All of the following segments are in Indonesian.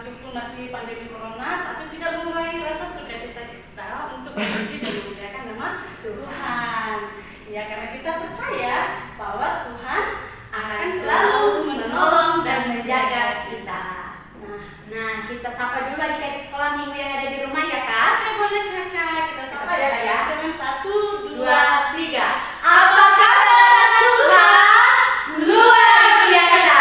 meskipun masih pandemi corona, tapi tidak mengurangi rasa sukacita kita untuk memuji dan memuliakan nama Tuhan. Ya, karena kita percaya bahwa Tuhan akan selalu menolong dan menjaga kita. Nah, kita sapa dulu adik-adik sekolah minggu yang ada di rumah ya Kak. Oke, boleh Kakak, kita sapa ya. Dengan 1, 2, 3. Apa kabar Tuhan? Luar biasa,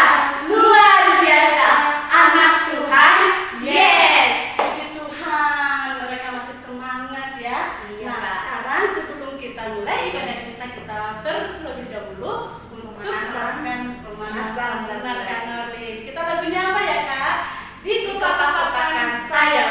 luar biasa. Anak Tuhan, yes. Puji Tuhan, mereka masih semangat ya. Iya, Nah, Kak. sekarang sebelum kita mulai ibadah kita terlebih dahulu untuk melakukan pemanasan. Benar kan Norlin? Kita lagunya apa ya Kak? Di Kotak-kotakan saya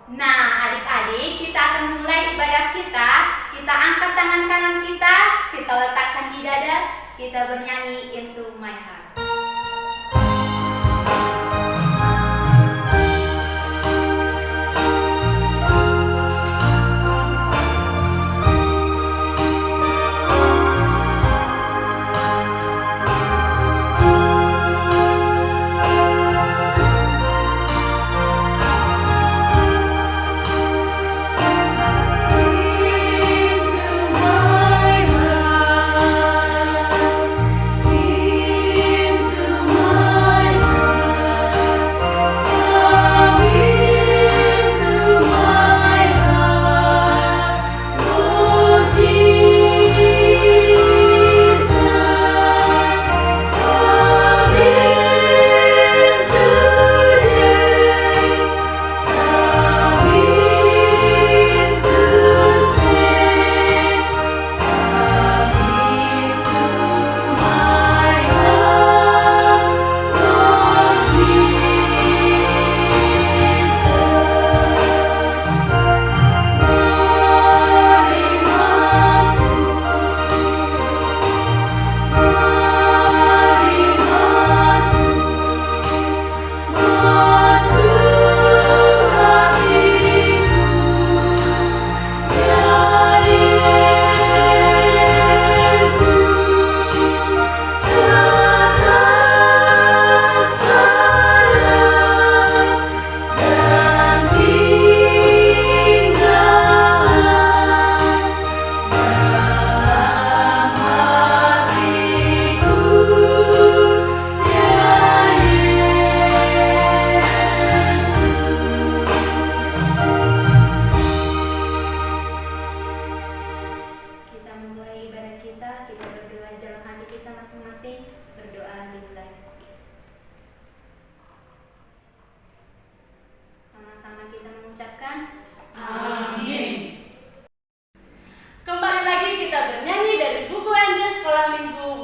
Nah, adik-adik, kita akan mulai ibadah kita. Kita angkat tangan kanan kita letakkan di dada, kita bernyanyi Into My Heart.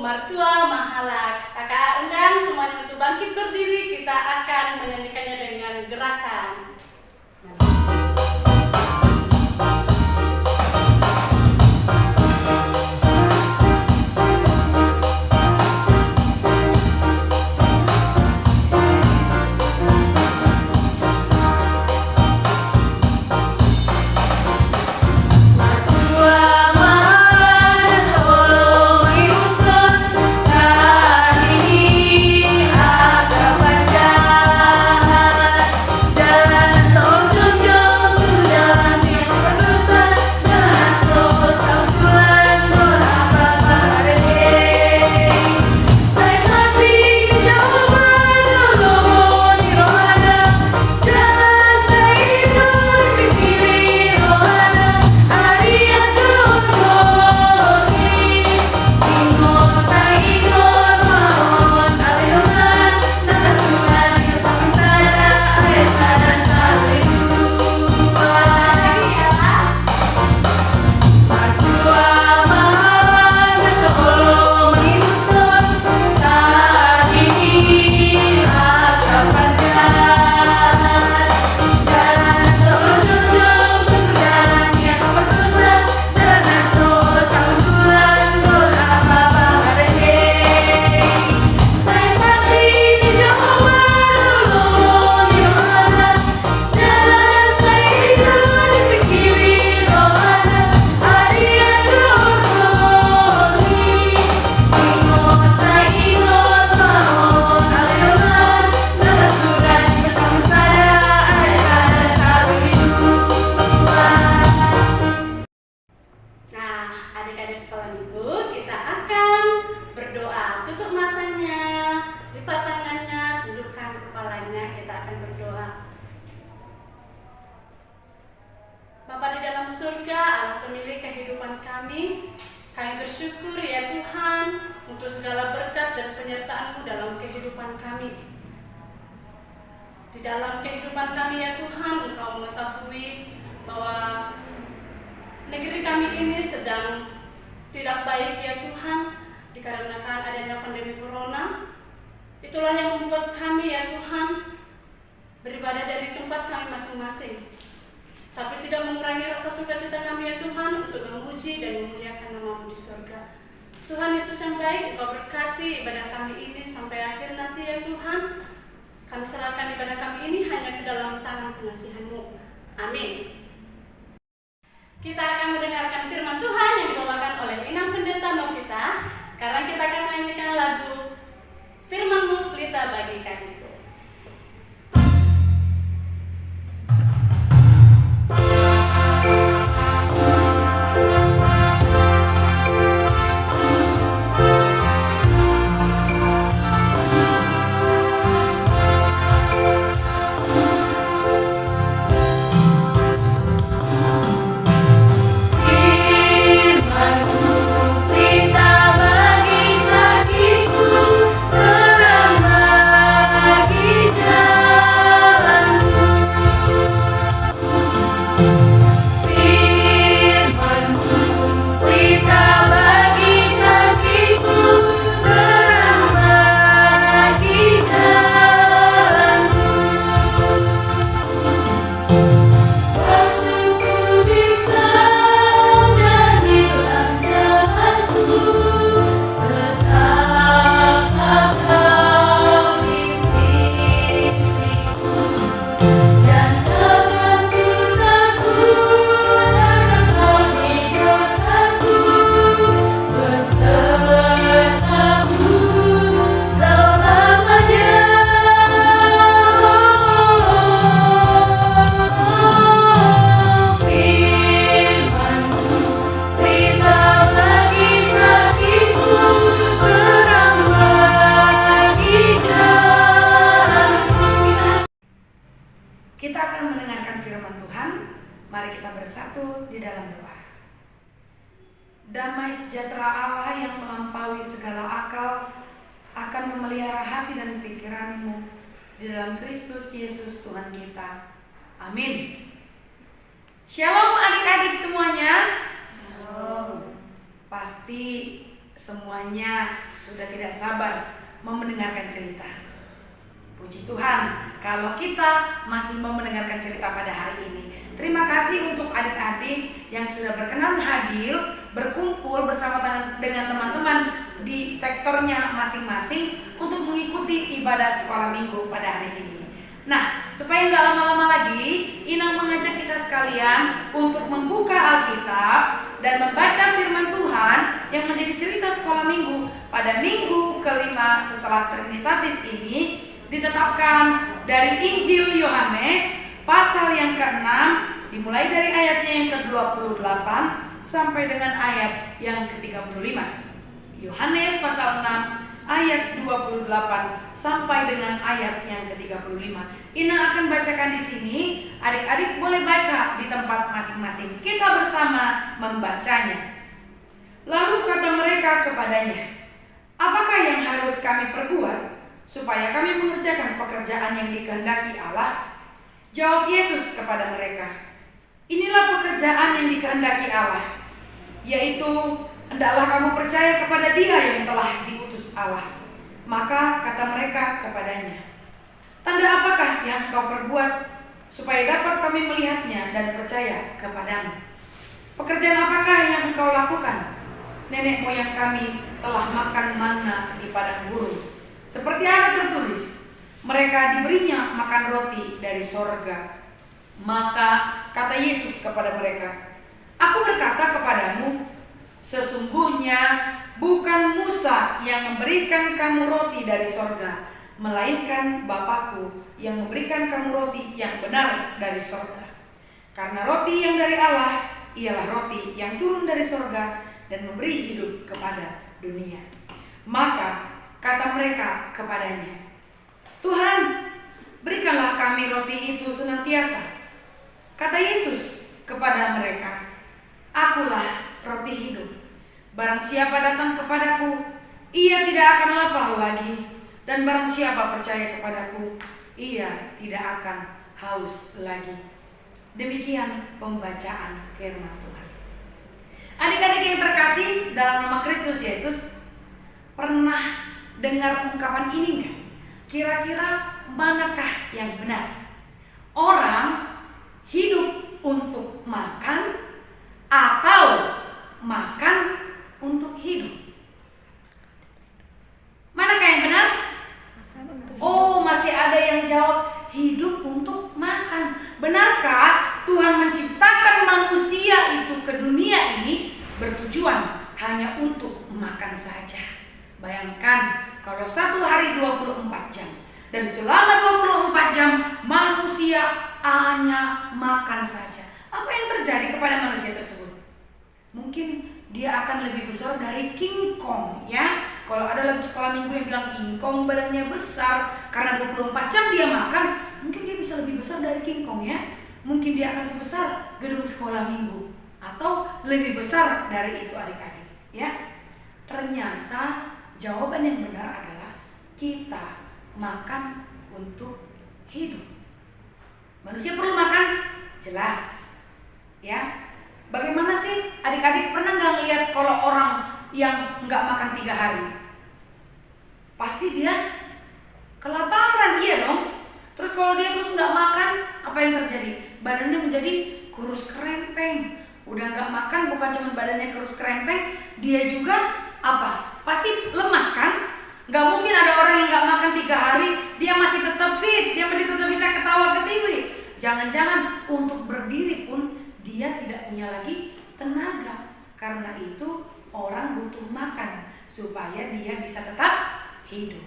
Mertua Mahala. Kakak undang semuanya untuk bangkit berdiri. Kita akan menyanyikannya dengan gerakan. Surga, Allah pemilik kehidupan kami bersyukur ya Tuhan untuk segala berkat dan penyertaan-Mu dalam kehidupan kami. Di dalam kehidupan kami ya Tuhan, Engkau mengetahui bahwa negeri kami ini sedang tidak baik ya Tuhan, dikarenakan adanya pandemi corona. Itulah yang membuat kami ya Tuhan beribadah dari tempat kami masing-masing. tapi tidak mengurangi rasa sukacita kami ya Tuhan untuk memuji dan memuliakan nama-Mu di surga. Tuhan Yesus yang baik, Engkau berkati ibadah kami ini sampai akhir nanti ya Tuhan. Kami serahkan ibadah kami ini hanya ke dalam tangan pengasihan-Mu. Amin. Kita akan mendengarkan firman Tuhan yang dibawakan oleh Inang Pendeta Novita. Sekarang kita akan menyanyikan lagu Firman-Mu Pelita Bagi Kakiku. Damai sejahtera Allah yang melampaui segala akal akan memelihara hati dan pikiranmu di dalam Kristus Yesus Tuhan kita. Amin. Shalom adik-adik semuanya. Shalom. Pasti semuanya sudah tidak sabar mau mendengarkan cerita. Puji Tuhan kalau kita masih mau mendengarkan cerita pada hari ini. Terima kasih untuk adik-adik yang sudah berkenan hadir, berkumpul bersama dengan teman-teman di sektornya masing-masing untuk mengikuti ibadah sekolah minggu pada hari ini. Nah, supaya nggak lama-lama lagi, Inang mengajak kita sekalian untuk membuka Alkitab dan membaca firman Tuhan yang menjadi cerita sekolah minggu pada minggu kelima setelah Trinitatis ini ditetapkan dari Injil Yohanes pasal yang ke-6 dimulai dari ayatnya yang ke-28 sampai dengan ayat yang ke-35. Yohanes pasal 6 ayat 28 sampai dengan ayat yang ke-35. Ina akan bacakan di sini, adik-adik boleh baca di tempat masing-masing. Kita bersama membacanya. Lalu kata mereka kepadanya, "Apakah yang harus kami perbuat supaya kami mengerjakan pekerjaan yang dikehendaki Allah?" Jawab Yesus kepada mereka, "Inilah pekerjaan yang dikehendaki Allah, yaitu hendaklah kamu percaya kepada Dia yang telah diutus Allah." Maka kata mereka kepadanya, "Tanda apakah yang engkau perbuat supaya dapat kami melihatnya dan percaya kepadamu? Pekerjaan apakah yang engkau lakukan? Nenek moyang kami telah makan manna di padang gurun, seperti ada tertulis, mereka diberinya makan roti dari sorga." Maka kata Yesus kepada mereka, "Aku berkata kepadamu, sesungguhnya bukan Musa yang memberikan kamu roti dari sorga, melainkan Bapakku yang memberikan kamu roti yang benar dari sorga. Karena roti yang dari Allah ialah roti yang turun dari sorga dan memberi hidup kepada dunia." Maka kata mereka kepadanya, "Tuhan, berikanlah kami roti itu senantiasa." Kata Yesus kepada mereka, "Akulah roti hidup. Barang siapa datang kepadaku, ia tidak akan lapar lagi. Dan barang siapa percaya kepadaku, ia tidak akan haus lagi." Demikian pembacaan firman Tuhan. Adik-adik yang terkasih dalam nama Kristus Yesus, pernah dengar ungkapan ini enggak? Kira-kira manakah yang benar? Orang hidup untuk makan saja. Bayangkan kalau satu hari 24 jam dan selama 24 jam manusia hanya makan saja. Apa yang terjadi kepada manusia tersebut? Mungkin dia akan lebih besar dari King Kong, ya. Kalau ada lagu sekolah minggu yang bilang King Kong badannya besar karena 24 jam dia makan, mungkin dia bisa lebih besar dari King Kong, ya. Mungkin dia akan sebesar gedung sekolah minggu atau lebih besar dari itu adik-adik, ya. Ternyata jawaban yang benar adalah kita makan untuk hidup. Manusia perlu makan, jelas, ya. Bagaimana sih adik-adik pernah nggak lihat kalau orang yang nggak makan 3 hari? Pasti dia kelaparan, iya dong. Terus kalau dia terus nggak makan, apa yang terjadi? Badannya menjadi kurus kerempeng. Udah nggak makan, bukan cuma badannya kurus kerempeng, dia juga apa? Pasti lemas kan? Nggak mungkin ada orang yang nggak makan 3 hari, dia masih tetap fit, dia masih tetap bisa ketawa ketiwi. Jangan-jangan untuk berdiri pun dia tidak punya lagi tenaga. Karena itu orang butuh makan supaya dia bisa tetap hidup.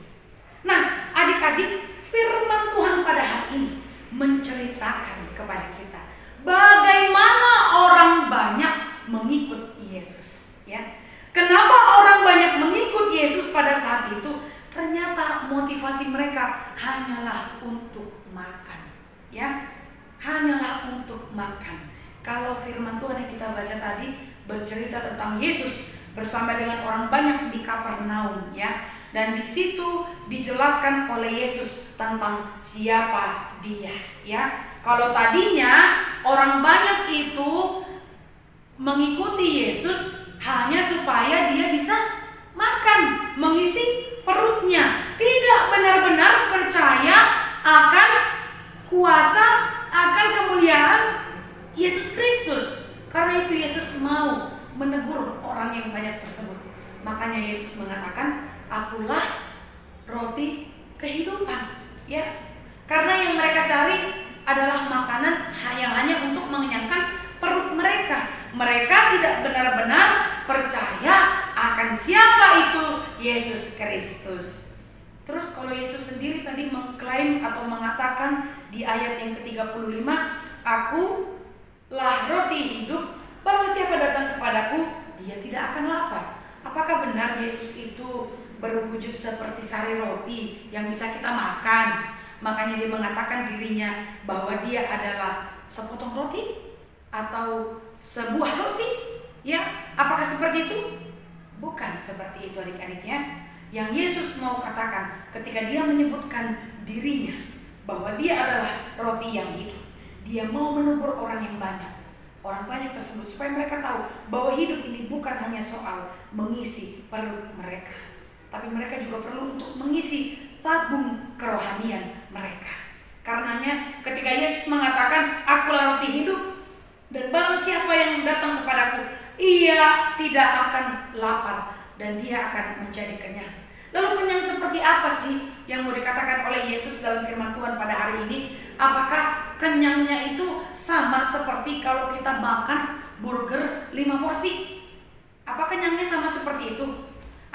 Nah, adik-adik, firman Tuhan pada hari ini menceritakan kepada kita bagaimana orang banyak mengikut Yesus, ya. Kenapa orang banyak mengikut Yesus pada saat itu? Ternyata motivasi mereka hanyalah untuk makan, ya. Hanyalah untuk makan. Kalau firman Tuhan yang kita baca tadi bercerita tentang Yesus bersama dengan orang banyak di Kapernaum, ya. Dan di situ dijelaskan oleh Yesus tentang siapa dia, ya. Kalau tadinya orang banyak itu mengikuti Yesus hanya supaya dia bisa makan, mengisi perutnya, tidak benar-benar percaya akan kuasa, akan kemuliaan Yesus Kristus. Karena itu Yesus mau menegur orang yang banyak tersebut. Makanya Yesus mengatakan, akulah roti kehidupan, ya. Karena yang mereka cari adalah makanan yang hanya untuk mengenyangkan perut mereka. Mereka tidak benar-benar percaya akan siapa itu Yesus Kristus. Terus kalau Yesus sendiri tadi mengklaim atau mengatakan di ayat yang ke-35, akulah roti hidup, barang siapa datang kepadaku, dia tidak akan lapar. Apakah benar Yesus itu berwujud seperti sari roti yang bisa kita makan? Makanya dia mengatakan dirinya bahwa dia adalah sepotong roti atau sebuah roti, ya. Apakah seperti itu? Bukan seperti itu adik-adiknya. Yang Yesus mau katakan ketika dia menyebutkan dirinya bahwa dia adalah roti yang hidup, dia mau menegur orang yang banyak. Orang banyak tersebut supaya mereka tahu bahwa hidup ini bukan hanya soal mengisi perut mereka, tapi mereka juga perlu untuk mengisi tabung kerohanian mereka. Karenanya ketika Yesus mengatakan akulah roti hidup dan barang siapa yang datang kepadaku, ia tidak akan lapar dan dia akan menjadi kenyang. Lalu kenyang seperti apa sih yang mau dikatakan oleh Yesus dalam firman Tuhan pada hari ini? Apakah kenyangnya itu sama seperti kalau kita makan burger 5 porsi? Apa kenyangnya sama seperti itu?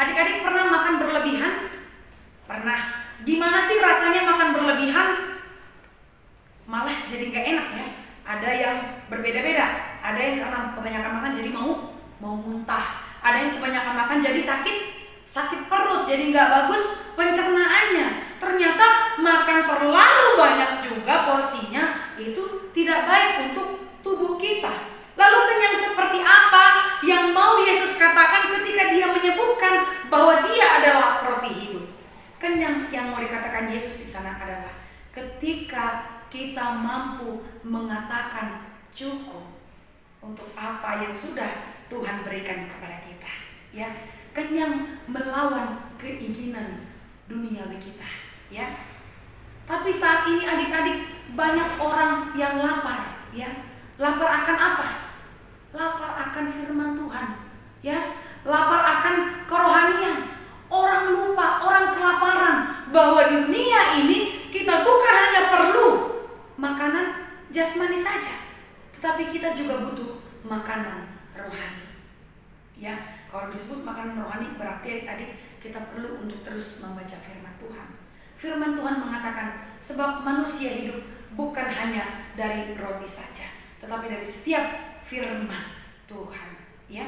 Adik-adik pernah makan berlebihan? Pernah. Gimana sih rasanya makan berlebihan? Malah jadi gak enak, ya. Ada yang berbeda-beda. Ada yang karena kebanyakan makan jadi mau muntah. Ada yang kebanyakan makan jadi sakit perut, jadi nggak bagus pencernaannya. Ternyata makan terlalu banyak juga porsinya itu tidak baik untuk tubuh kita. Lalu kenyang seperti apa yang mau Yesus katakan ketika dia menyebutkan bahwa dia adalah roti hidup? Kenyang yang mau dikatakan Yesus di sana adalah ketika kita mampu mengatakan cukup untuk apa yang sudah Tuhan berikan kepada kita, ya. Kenyang melawan keinginan duniawi kita, ya. Tapi saat ini adik-adik banyak orang yang lapar, ya. Lapar akan apa? Lapar akan firman Tuhan, ya. Lapar akan kerohanian. Orang lupa, orang kelaparan bahwa di dunia ini kita bukan hanya perlu makanan jasmani saja, tetapi kita juga butuh makanan rohani, ya. Kalau disebut makanan rohani berarti adik-adik kita perlu untuk terus membaca firman Tuhan. Firman Tuhan mengatakan sebab manusia hidup bukan hanya dari roti saja, tetapi dari setiap firman Tuhan. Ya,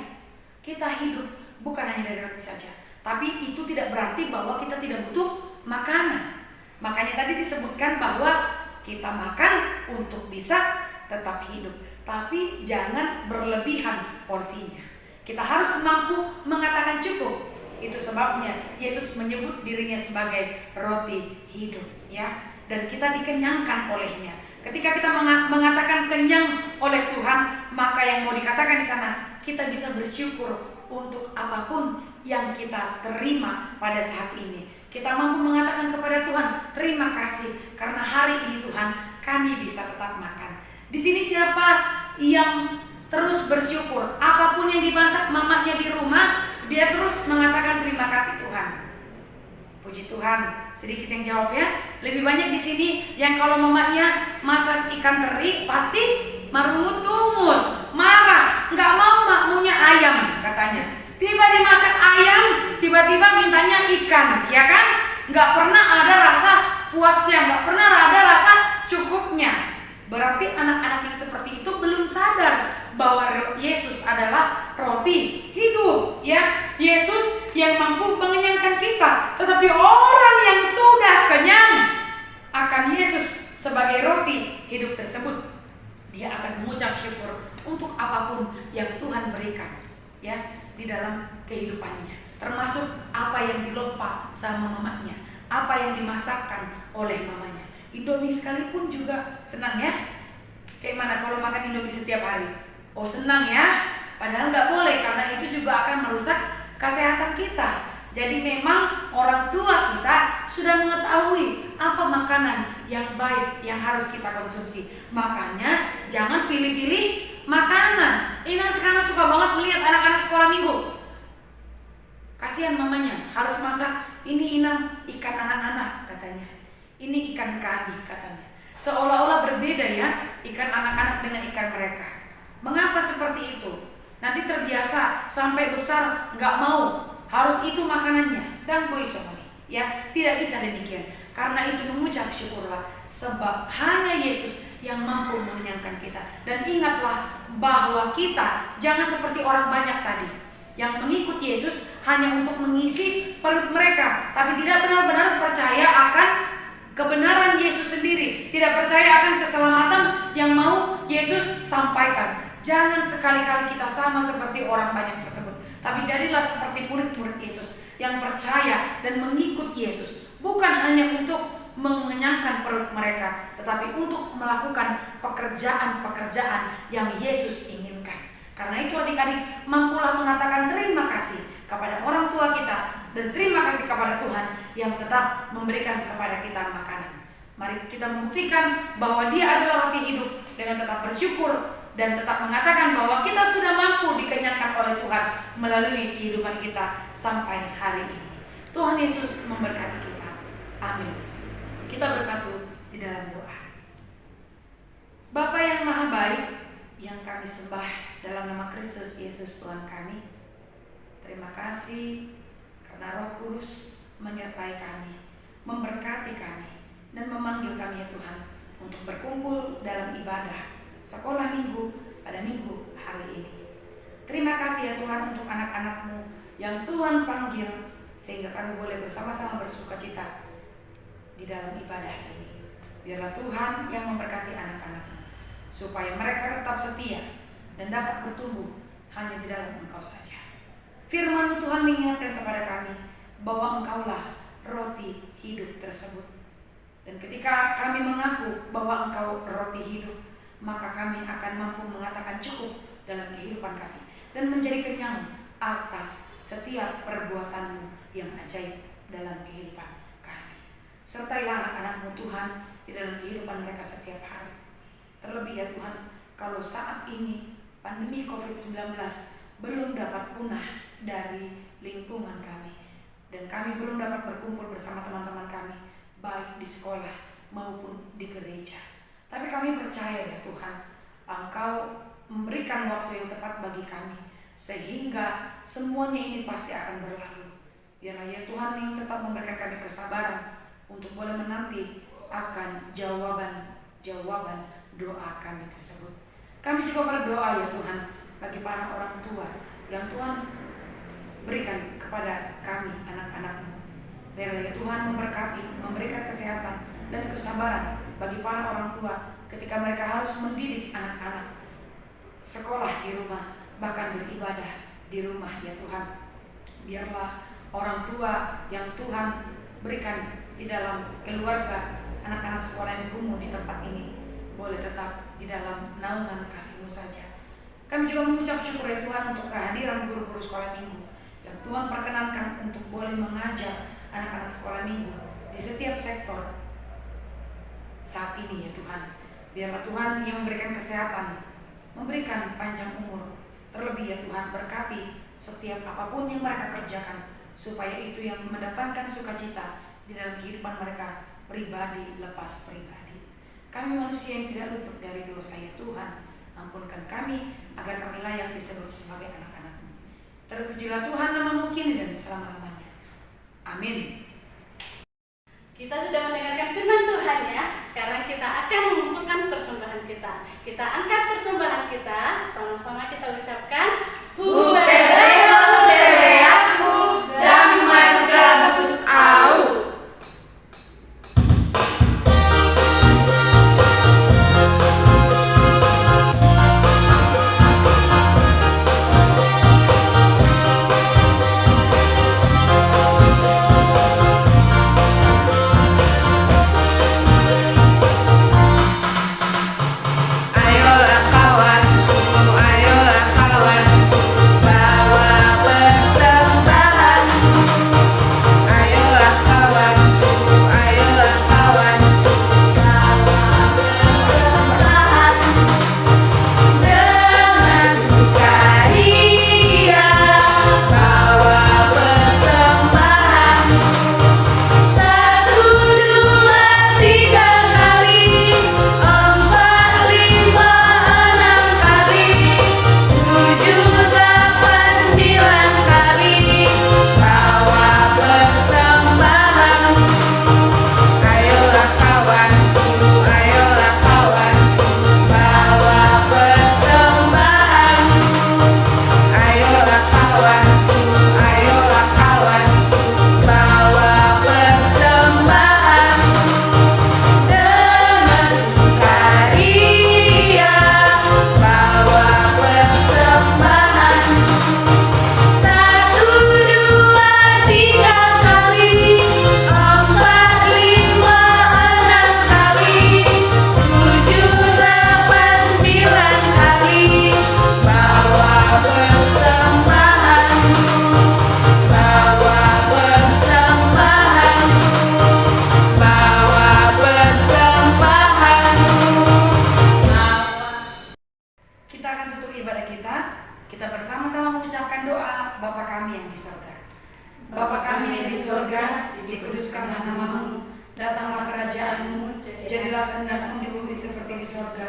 kita hidup bukan hanya dari roti saja, tapi itu tidak berarti bahwa kita tidak butuh makanan. Makanya tadi disebutkan bahwa kita makan untuk bisa tetap hidup, tapi jangan berlebihan porsinya. Kita harus mampu mengatakan cukup. Itu sebabnya Yesus menyebut dirinya sebagai roti hidup, ya. Dan kita dikenyangkan olehnya. Ketika kita mengatakan kenyang oleh Tuhan, maka yang mau dikatakan di sana, kita bisa bersyukur untuk apapun yang kita terima pada saat ini. Kita mampu mengatakan kepada Tuhan, terima kasih karena hari ini Tuhan kami bisa tetap makan. Di sini siapa yang terus bersyukur? Apapun yang dimasak mamanya di rumah, dia terus mengatakan terima kasih Tuhan. Puji Tuhan. Sedikit yang jawab ya. Lebih banyak di sini yang kalau mamanya masak ikan teri pasti marungut-tungut, marah, nggak maunya ayam katanya. Tiba dimasak ayam, tiba-tiba mintanya ikan, ya kan? Nggak pernah ada rasa puasnya, nggak pernah ada rasa cukupnya. Berarti anak-anak yang seperti itu belum sadar bahwa Yesus adalah roti hidup, ya. Yesus yang mampu mengenyangkan kita. Tetapi orang yang sudah kenyang akan Yesus sebagai roti hidup tersebut, dia akan mengucap syukur untuk apapun yang Tuhan berikan, ya, di dalam kehidupannya. Termasuk apa yang dilompa sama mamanya, apa yang dimasakkan oleh mamanya. Indomie sekalipun juga senang ya. Kayak mana kalau makan Indomie setiap hari? Oh senang ya. Padahal nggak boleh karena itu juga akan merusak kesehatan kita. Jadi memang orang tua kita sudah mengetahui apa makanan yang baik yang harus kita konsumsi. Makanya jangan pilih-pilih makanan. Inang sekarang suka banget melihat anak-anak sekolah minggu. Kasihan mamanya harus masak ini Inang ikan anak-anak katanya. Ini ikan kami katanya. Seolah-olah berbeda ya ikan anak-anak dengan ikan mereka. Mengapa seperti itu? Nanti terbiasa sampai besar nggak mau, harus itu makanannya. Dan boisomoni, ya tidak bisa demikian. Karena itu mengucap syukurlah sebab hanya Yesus yang mampu mengenyangkan kita. Dan ingatlah bahwa kita jangan seperti orang banyak tadi yang mengikut Yesus hanya untuk mengisi perut mereka, tapi tidak benar-benar percaya akan kebenaran Yesus sendiri, tidak percaya akan keselamatan yang mau Yesus sampaikan. Jangan sekali-kali kita sama seperti orang banyak tersebut, tapi jadilah seperti murid-murid Yesus yang percaya dan mengikut Yesus, bukan hanya untuk mengenyangkan perut mereka, tetapi untuk melakukan pekerjaan-pekerjaan yang Yesus inginkan. Karena itu adik-adik, mampulah mengatakan terima kasih kepada orang tua kita dan terima kasih kepada Tuhan yang tetap memberikan kepada kita makanan. Mari kita membuktikan bahwa Dia adalah roti hidup dengan tetap bersyukur dan tetap mengatakan bahwa kita sudah mampu dikenyangkan oleh Tuhan melalui kehidupan kita sampai hari ini. Tuhan Yesus memberkati kita. Amin. Kita bersatu di dalam doa. Bapa yang maha baik, yang kami sembah dalam nama Kristus Yesus Tuhan kami, terima kasih karena Roh Kudus menyertai kami, memberkati kami, dan memanggil kami ya Tuhan untuk berkumpul dalam ibadah sekolah minggu pada minggu hari ini. Terima kasih ya Tuhan untuk anak-anak-Mu yang Tuhan panggil sehingga kami boleh bersama-sama bersukacita di dalam ibadah ini. Biarlah Tuhan yang memberkati anak-anak-Mu supaya mereka tetap setia dan dapat bertumbuh hanya di dalam Engkau saja. Firman-Mu Tuhan mengingatkan kepada kami bahwa Engkaulah roti hidup tersebut. Dan ketika kami mengaku bahwa Engkau roti hidup, maka kami akan mampu mengatakan cukup dalam kehidupan kami dan menjadi kenyang atas setiap perbuatan-Mu yang ajaib dalam kehidupan kami. Sertailah anak-anak-Mu Tuhan di dalam kehidupan mereka setiap hari. Terlebih ya Tuhan, kalau saat ini pandemi COVID-19 belum dapat punah dari lingkungan kami dan kami belum dapat berkumpul bersama teman-teman kami baik di sekolah maupun di gereja. Tapi kami percaya ya Tuhan, Engkau memberikan waktu yang tepat bagi kami sehingga semuanya ini pasti akan berlalu. Biarlah ya Tuhan yang tetap memberikan kami kesabaran untuk boleh menanti akan jawaban doa kami tersebut. Kami juga berdoa ya Tuhan bagi para orang tua yang Tuhan berikan kepada kami anak-anak-Mu. Biarlah ya Tuhan memberkati, memberikan kesehatan dan kesabaran bagi para orang tua ketika mereka harus mendidik anak-anak sekolah di rumah, bahkan beribadah di rumah ya Tuhan. Biarlah orang tua yang Tuhan berikan di dalam keluarga anak-anak sekolah yang kumuh di tempat ini boleh tetap di dalam naungan kasih-Mu saja. Kami juga mengucap syukur ya Tuhan untuk kehadiran guru-guru sekolah minggu yang Tuhan perkenankan untuk boleh mengajar anak-anak sekolah minggu di setiap sektor saat ini ya Tuhan. Biarlah Tuhan yang memberikan kesehatan, memberikan panjang umur, terlebih ya Tuhan berkati setiap apapun yang mereka kerjakan, supaya itu yang mendatangkan sukacita di dalam kehidupan mereka pribadi lepas pribadi. Kami manusia yang tidak luput dari dosa ya Tuhan, ampunkan kami agar kami layak disebut sebagai anak-anak-Mu. Terpujilah Tuhan nama-Mu kini dan selama-lamanya. Amin. Kita sudah mendengarkan firman Tuhan ya. Sekarang kita akan mengumpulkan persembahan kita. Kita angkat persembahan kita, sama-sama kita ucapkan Hubeleku dan Margabus au. Ayolah kawan, ayolah kawan, bawa persembahan. Ayolah kawan, ayolah kawan, bawa persembahan. Dengan sukaria bawa persembahan. 1, 2, 3 kali, 4, 5, 6 kali, 7, 8, 9 kali, bawa persembahan. Ayolah kawan, ayolah kawan, bawa persembahan. Ayolah kawan, ayolah kawan, bawa persembahan. Dengan sukaria bawa persembahan. 1, 2, 3 kali, 4, 5, 6 kali, 7, 8, 9 kali, bawa persembahan. Bawa persembahan. Bawa persembahan. Kita akan tutup ibadah kita. Kita bersama-sama mengucapkan doa Bapa kami yang di surga. Bapa kami yang di surga, dikuduskanlah nama-Mu, datanglah kerajaan-Mu, jadilah kehendak-Mu di bumi seperti di surga.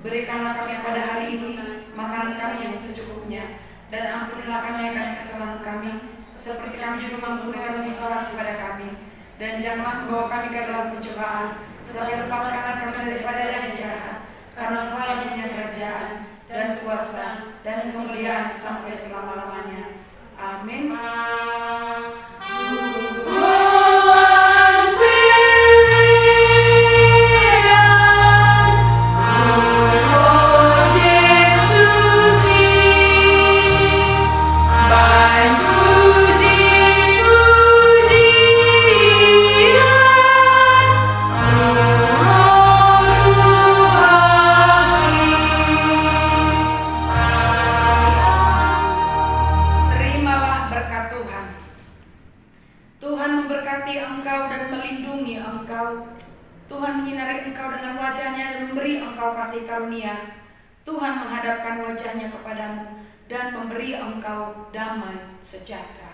Berikanlah kami pada hari ini makanan kami yang secukupnya, dan ampunilah kami akan kesalahan kami, seperti kami juga mengampuni orang yang salah kepada kami. Dan janganlah membawa kami ke dalam pencobaan, tetapi lepaskanlah kami daripada yang jahat, karena Engkau yang punya kerajaan dan kuasa dan kemuliaan sampai selama-lamanya. Amin. Terimalah berkat Tuhan. Tuhan memberkati engkau dan melindungi engkau. Tuhan menyinari engkau dengan wajahnya dan memberi engkau kasih karunia. Tuhan menghadapkan wajahnya kepadamu dan memberi engkau damai sejahtera.